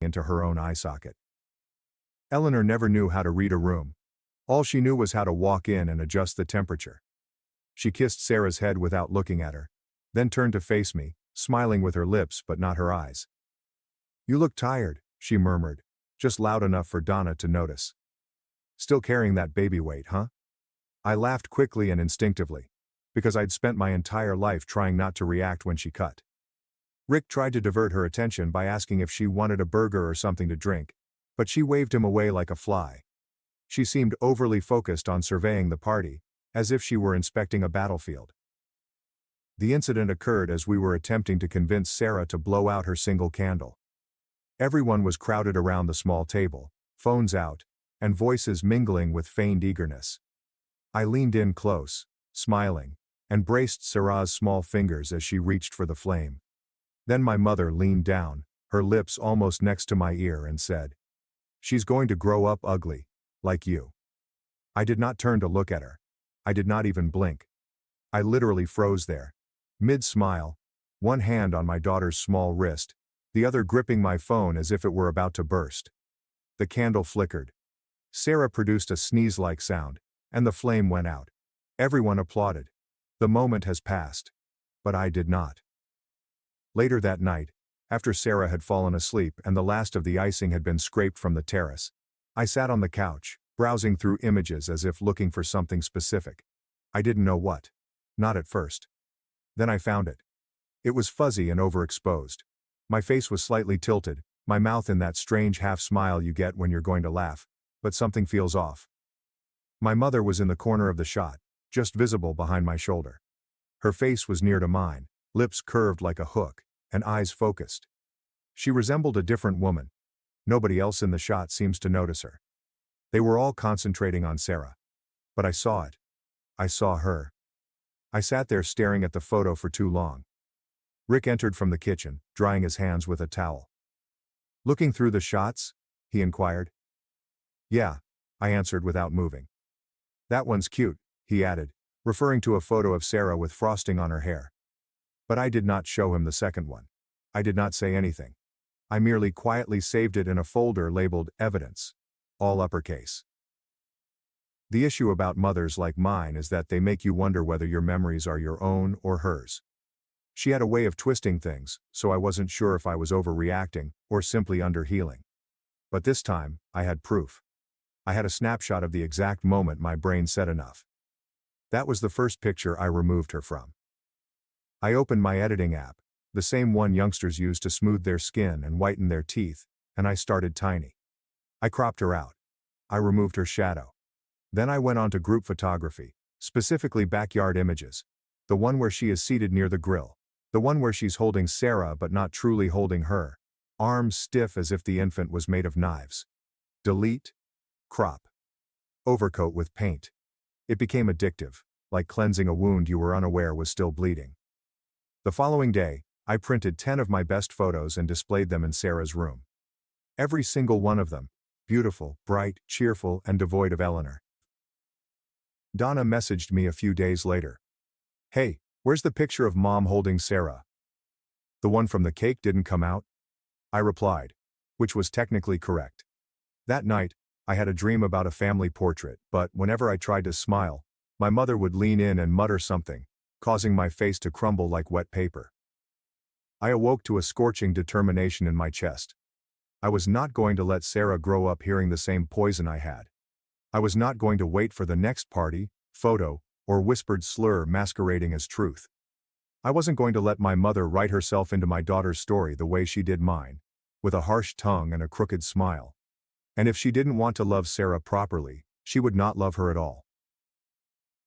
into her own eye socket. Eleanor never knew how to read a room. All she knew was how to walk in and adjust the temperature. She kissed Sera's head without looking at her, then turned to face me, smiling with her lips but not her eyes. "You look tired," she murmured, just loud enough for Donna to notice. "Still carrying that baby weight, huh?" I laughed quickly and instinctively, because I'd spent my entire life trying not to react when she cut. Rick tried to divert her attention by asking if she wanted a burger or something to drink, but she waved him away like a fly. She seemed overly focused on surveying the party, as if she were inspecting a battlefield. The incident occurred as we were attempting to convince Sera to blow out her single candle. Everyone was crowded around the small table, phones out, and voices mingling with feigned eagerness. I leaned in close, smiling, and braced Sera's small fingers as she reached for the flame. Then my mother leaned down, her lips almost next to my ear, and said, "She's going to grow up ugly, like you." I did not turn to look at her. I did not even blink. I literally froze there, mid-smile, one hand on my daughter's small wrist, the other gripping my phone as if it were about to burst. The candle flickered. Sera produced a sneeze-like sound, and the flame went out. Everyone applauded. The moment has passed. But I did not. Later that night, after Sera had fallen asleep and the last of the icing had been scraped from the terrace, I sat on the couch, browsing through images as if looking for something specific. I didn't know what. Not at first. Then I found it. It was fuzzy and overexposed. My face was slightly tilted, my mouth in that strange half-smile you get when you're going to laugh, but something feels off. My mother was in the corner of the shot, just visible behind my shoulder. Her face was near to mine, lips curved like a hook, and eyes focused. She resembled a different woman. Nobody else in the shot seems to notice her. They were all concentrating on Sera. But I saw it. I saw her. I sat there staring at the photo for too long. Rick entered from the kitchen, drying his hands with a towel. "Looking through the shots?" he inquired. "Yeah," I answered without moving. "That one's cute," he added, referring to a photo of Sera with frosting on her hair. But I did not show him the second one. I did not say anything. I merely quietly saved it in a folder labeled Evidence, all uppercase. The issue about mothers like mine is that they make you wonder whether your memories are your own or hers. She had a way of twisting things, so I wasn't sure if I was overreacting or simply underhealing. But this time, I had proof. I had a snapshot of the exact moment my brain said enough. That was the first picture I removed her from. I opened my editing app, the same one youngsters use to smooth their skin and whiten their teeth, and I started tiny. I cropped her out. I removed her shadow. Then I went on to group photography, specifically backyard images. The one where she is seated near the grill. The one where she's holding Sera but not truly holding her. Arms stiff as if the infant was made of knives. Delete. Crop. Overcoat with paint. It became addictive, like cleansing a wound you were unaware was still bleeding. The following day, I printed 10 of my best photos and displayed them in Sera's room. Every single one of them, beautiful, bright, cheerful, and devoid of Eleanor. Donna messaged me a few days later. "Hey, where's the picture of Mom holding Sera? The one from the cake didn't come out?" I replied, which was technically correct. That night, I had a dream about a family portrait, but whenever I tried to smile, my mother would lean in and mutter something, causing my face to crumble like wet paper. I awoke to a scorching determination in my chest. I was not going to let Sera grow up hearing the same poison I had. I was not going to wait for the next party, photo, or whispered slur masquerading as truth. I wasn't going to let my mother write herself into my daughter's story the way she did mine, with a harsh tongue and a crooked smile. And if she didn't want to love Sera properly, she would not love her at all.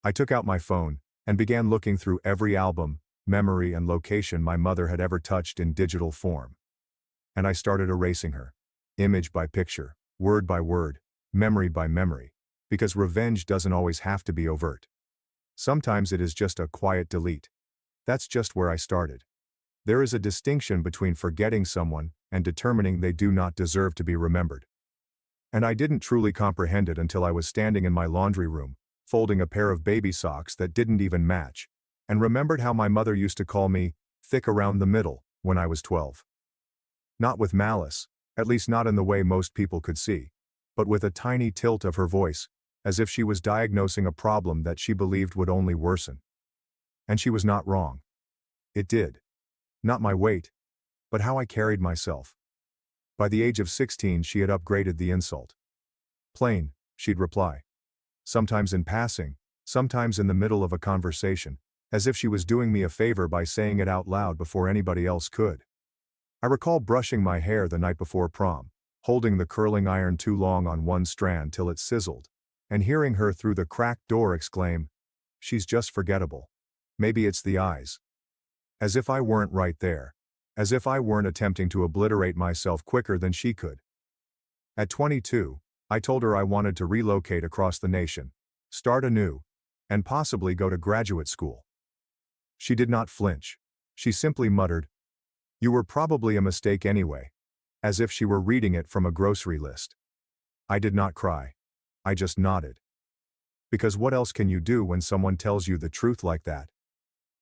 I took out my phone and began looking through every album, memory, and location my mother had ever touched in digital form. And I started erasing her, image by picture, word by word, memory by memory, because revenge doesn't always have to be overt. Sometimes it is just a quiet delete. That's just where I started. There is a distinction between forgetting someone and determining they do not deserve to be remembered. And I didn't truly comprehend it until I was standing in my laundry room, folding a pair of baby socks that didn't even match, and remembered how my mother used to call me thick around the middle when I was 12. Not with malice, At least not in the way most people could see, but with a tiny tilt of her voice, as if she was diagnosing a problem that she believed would only worsen. And she was not wrong. It did. Not my weight, but how I carried myself. By the age of 16 she had upgraded the insult. Plain, she'd reply. Sometimes in passing, sometimes in the middle of a conversation, as if she was doing me a favor by saying it out loud before anybody else could. I recall brushing my hair the night before prom, holding the curling iron too long on one strand till it sizzled, and hearing her through the cracked door exclaim, "She's just forgettable. Maybe it's the eyes." As if I weren't right there. As if I weren't attempting to obliterate myself quicker than she could. At 22, I told her I wanted to relocate across the nation, start anew, and possibly go to graduate school. She did not flinch. She simply muttered, "You were probably a mistake anyway," as if she were reading it from a grocery list. I did not cry. I just nodded. Because what else can you do when someone tells you the truth like that?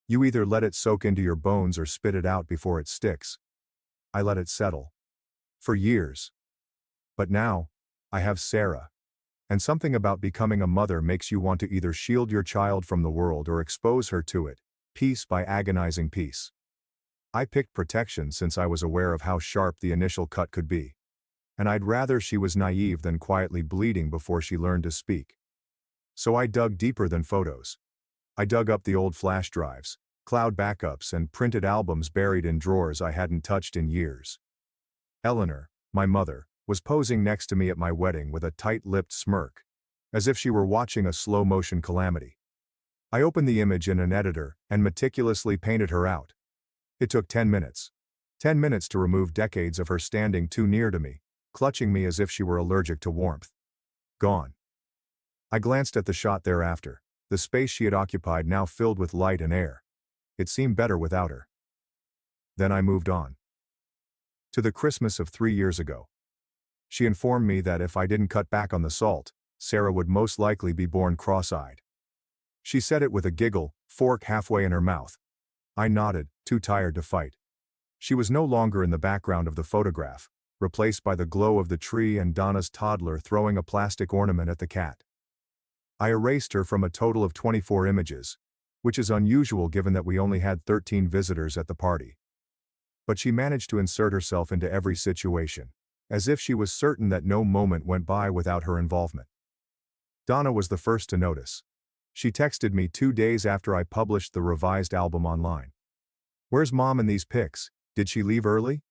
You either let it soak into your bones or spit it out before it sticks. I let it settle. For years. But now, I have Sera. And something about becoming a mother makes you want to either shield your child from the world or expose her to it, piece by agonizing piece. I picked protection since I was aware of how sharp the initial cut could be. And I'd rather she was naive than quietly bleeding before she learned to speak. So I dug deeper than photos. I dug up the old flash drives, cloud backups and printed albums buried in drawers I hadn't touched in years. Eleanor, my mother, was posing next to me at my wedding with a tight-lipped smirk, as if she were watching a slow-motion calamity. I opened the image in an editor and meticulously painted her out. It took 10 minutes. 10 minutes to remove decades of her standing too near to me, clutching me as if she were allergic to warmth. Gone. I glanced at the shot thereafter, the space she had occupied now filled with light and air. It seemed better without her. Then I moved on. To the Christmas of 3 years ago. She informed me that if I didn't cut back on the salt, Sera would most likely be born cross-eyed. She said it with a giggle, fork halfway in her mouth. I nodded, too tired to fight. She was no longer in the background of the photograph, replaced by the glow of the tree and Donna's toddler throwing a plastic ornament at the cat. I erased her from a total of 24 images, which is unusual given that we only had 13 visitors at the party. But she managed to insert herself into every situation, as if she was certain that no moment went by without her involvement. Donna was the first to notice. She texted me 2 days after I published the revised album online. "Where's Mom in these pics? Did she leave early?"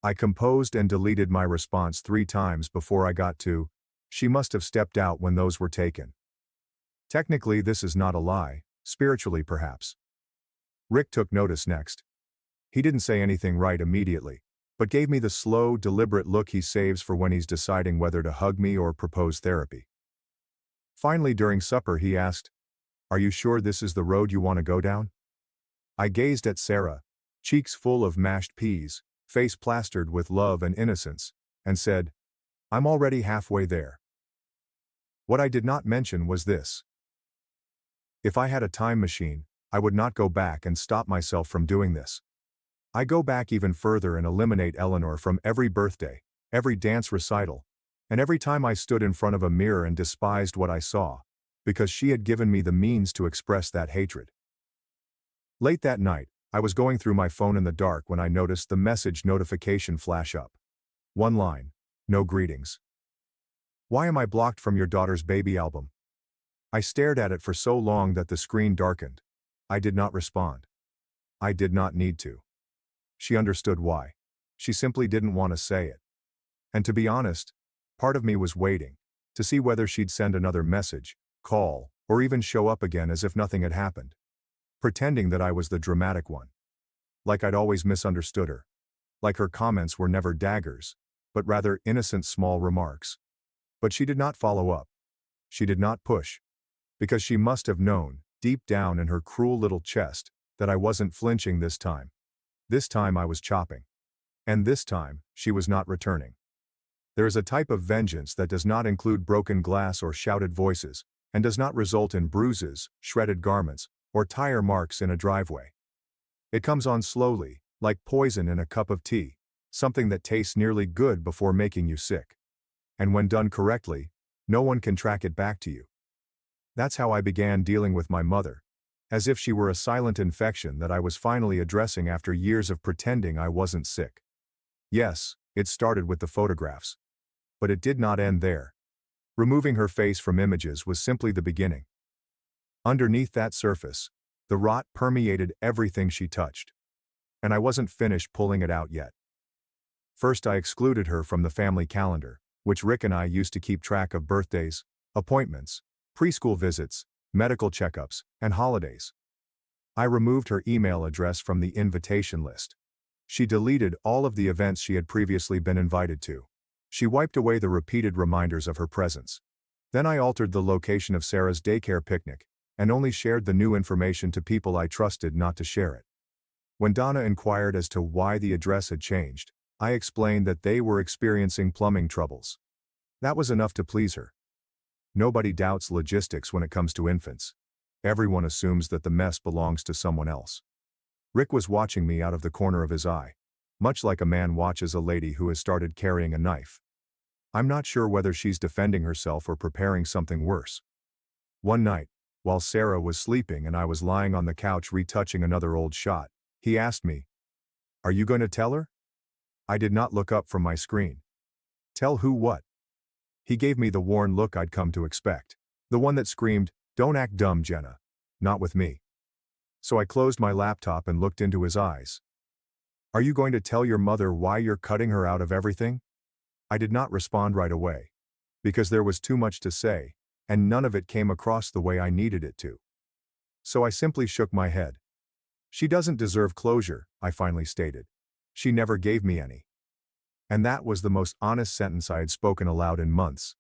I composed and deleted my response 3 times before I got to, "She must have stepped out when those were taken." Technically this is not a lie, spiritually perhaps. Rick took notice next. He didn't say anything right immediately, but gave me the slow, deliberate look he saves for when he's deciding whether to hug me or propose therapy. Finally during supper he asked, "Are you sure this is the road you want to go down?" I gazed at Sera, cheeks full of mashed peas, face plastered with love and innocence, and said, "I'm already halfway there." What I did not mention was this. If I had a time machine, I would not go back and stop myself from doing this. I go back even further and eliminate Eleanor from every birthday, every dance recital, and every time I stood in front of a mirror and despised what I saw, because she had given me the means to express that hatred. Late that night, I was going through my phone in the dark when I noticed the message notification flash up. One line, "No greetings. Why am I blocked from your daughter's baby album?" I stared at it for so long that the screen darkened. I did not respond. I did not need to. She understood why. She simply didn't want to say it. And to be honest, part of me was waiting to see whether she'd send another message, call, or even show up again as if nothing had happened. Pretending that I was the dramatic one. Like I'd always misunderstood her. Like her comments were never daggers, but rather innocent small remarks. But she did not follow up. She did not push. Because she must have known, deep down in her cruel little chest, that I wasn't flinching this time. This time I was chopping. And this time, she was not returning. There is a type of vengeance that does not include broken glass or shouted voices, and does not result in bruises, shredded garments, or tire marks in a driveway. It comes on slowly, like poison in a cup of tea, something that tastes nearly good before making you sick. And when done correctly, no one can track it back to you. That's how I began dealing with my mother, as if she were a silent infection that I was finally addressing after years of pretending I wasn't sick. Yes, it started with the photographs. But it did not end there. Removing her face from images was simply the beginning. Underneath that surface, the rot permeated everything she touched. And I wasn't finished pulling it out yet. First, I excluded her from the family calendar, which Rick and I used to keep track of birthdays, appointments, preschool visits, medical checkups, and holidays. I removed her email address from the invitation list. She deleted all of the events she had previously been invited to. She wiped away the repeated reminders of her presence. Then I altered the location of Sera's daycare picnic, and only shared the new information to people I trusted not to share it. When Donna inquired as to why the address had changed, I explained that they were experiencing plumbing troubles. That was enough to please her. Nobody doubts logistics when it comes to infants. Everyone assumes that the mess belongs to someone else. Rick was watching me out of the corner of his eye, much like a man watches a lady who has started carrying a knife. I'm not sure whether she's defending herself or preparing something worse. One night, while Sera was sleeping and I was lying on the couch retouching another old shot, he asked me, "Are you going to tell her?" I did not look up from my screen. Tell who what? He gave me the worn look I'd come to expect. The one that screamed, "Don't act dumb, Jenna. Not with me." So I closed my laptop and looked into his eyes. "Are you going to tell your mother why you're cutting her out of everything?" I did not respond right away, because there was too much to say, and none of it came across the way I needed it to. So I simply shook my head. "She doesn't deserve closure," I finally stated. "She never gave me any." And that was the most honest sentence I had spoken aloud in months.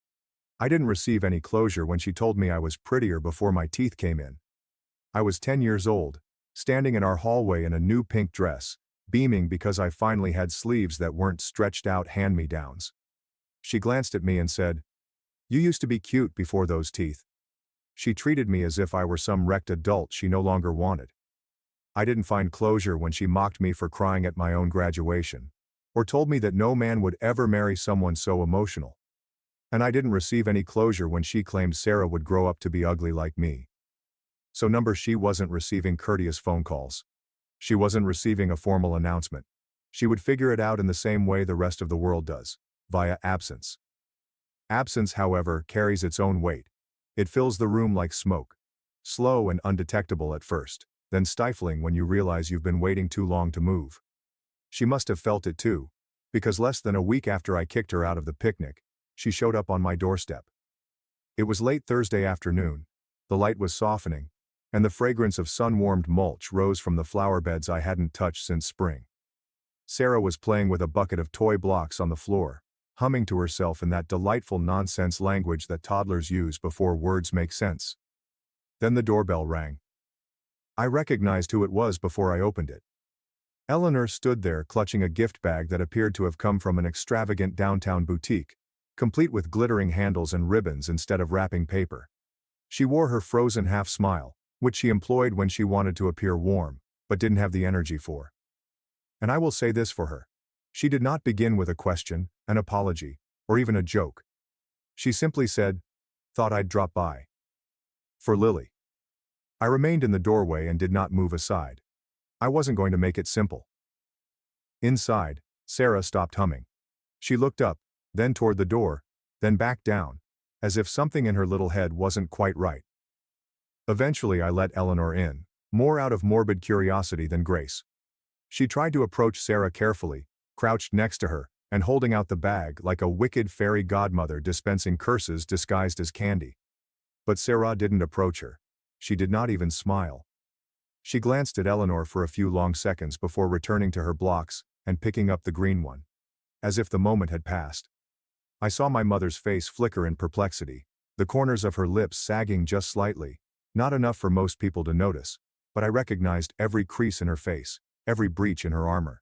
I didn't receive any closure when she told me I was prettier before my teeth came in. I was 10 years old, standing in our hallway in a new pink dress, beaming because I finally had sleeves that weren't stretched out hand-me-downs. She glanced at me and said, "You used to be cute before those teeth." She treated me as if I were some wrecked adult she no longer wanted. I didn't find closure when she mocked me for crying at my own graduation, or told me that no man would ever marry someone so emotional. And I didn't receive any closure when she claimed Sera would grow up to be ugly like me. So she wasn't receiving courteous phone calls. She wasn't receiving a formal announcement. She would figure it out in the same way the rest of the world does, via absence. Absence, however, carries its own weight. It fills the room like smoke. Slow and undetectable at first, then stifling when you realize you've been waiting too long to move. She must have felt it too, because less than a week after I kicked her out of the picnic, she showed up on my doorstep. It was late Thursday afternoon, the light was softening, and the fragrance of sun-warmed mulch rose from the flower beds I hadn't touched since spring. Sera was playing with a bucket of toy blocks on the floor, humming to herself in that delightful nonsense language that toddlers use before words make sense. Then the doorbell rang. I recognized who it was before I opened it. Eleanor stood there clutching a gift bag that appeared to have come from an extravagant downtown boutique, complete with glittering handles and ribbons instead of wrapping paper. She wore her frozen half-smile, which she employed when she wanted to appear warm, but didn't have the energy for. And I will say this for her. She did not begin with a question, an apology, or even a joke. She simply said, "Thought I'd drop by." For Lily. I remained in the doorway and did not move aside. I wasn't going to make it simple. Inside, Sera stopped humming. She looked up, then toward the door, then back down, as if something in her little head wasn't quite right. Eventually I let Eleanor in, more out of morbid curiosity than grace. She tried to approach Sera carefully, crouched next to her, and holding out the bag like a wicked fairy godmother dispensing curses disguised as candy. But Sera didn't approach her. She did not even smile. She glanced at Eleanor for a few long seconds before returning to her blocks and picking up the green one. As if the moment had passed. I saw my mother's face flicker in perplexity, the corners of her lips sagging just slightly, not enough for most people to notice, but I recognized every crease in her face, every breach in her armor.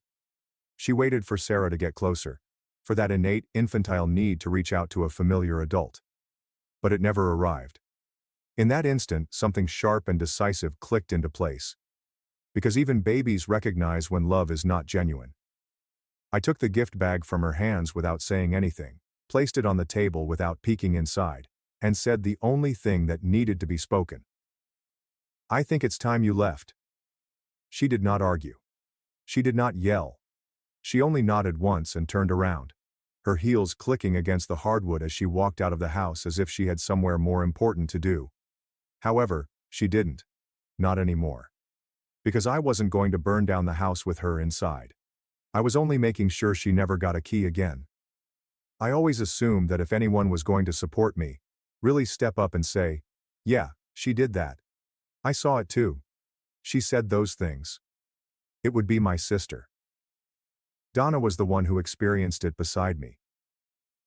She waited for Sera to get closer, for that innate infantile need to reach out to a familiar adult. But it never arrived. In that instant, something sharp and decisive clicked into place. Because even babies recognize when love is not genuine. I took the gift bag from her hands without saying anything, placed it on the table without peeking inside, and said the only thing that needed to be spoken. "I think it's time you left." She did not argue. She did not yell. She only nodded once and turned around, her heels clicking against the hardwood as she walked out of the house as if she had somewhere more important to do. However, she didn't. Not anymore. Because I wasn't going to burn down the house with her inside. I was only making sure she never got a key again. I always assumed that if anyone was going to support me, really step up and say, "Yeah, she did that. I saw it too. She said those things." It would be my sister. Donna was the one who experienced it beside me.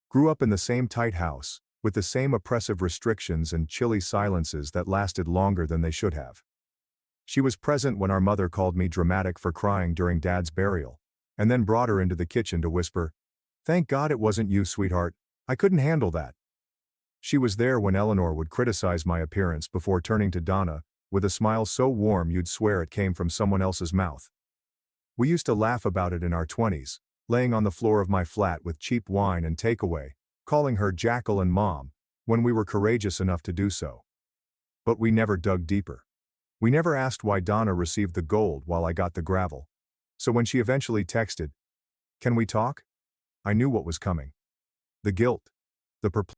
Grew up in the same tight house, with the same oppressive restrictions and chilly silences that lasted longer than they should have. She was present when our mother called me dramatic for crying during Dad's burial, and then brought her into the kitchen to whisper, "Thank God it wasn't you, sweetheart. I couldn't handle that." She was there when Eleanor would criticize my appearance before turning to Donna, with a smile so warm you'd swear it came from someone else's mouth. We used to laugh about it in our 20s, laying on the floor of my flat with cheap wine and takeaway, calling her Jackal and Mom, when we were courageous enough to do so. But we never dug deeper. We never asked why Donna received the gold while I got the gravel. So when she eventually texted, "Can we talk?" I knew what was coming. The guilt. The perplexity.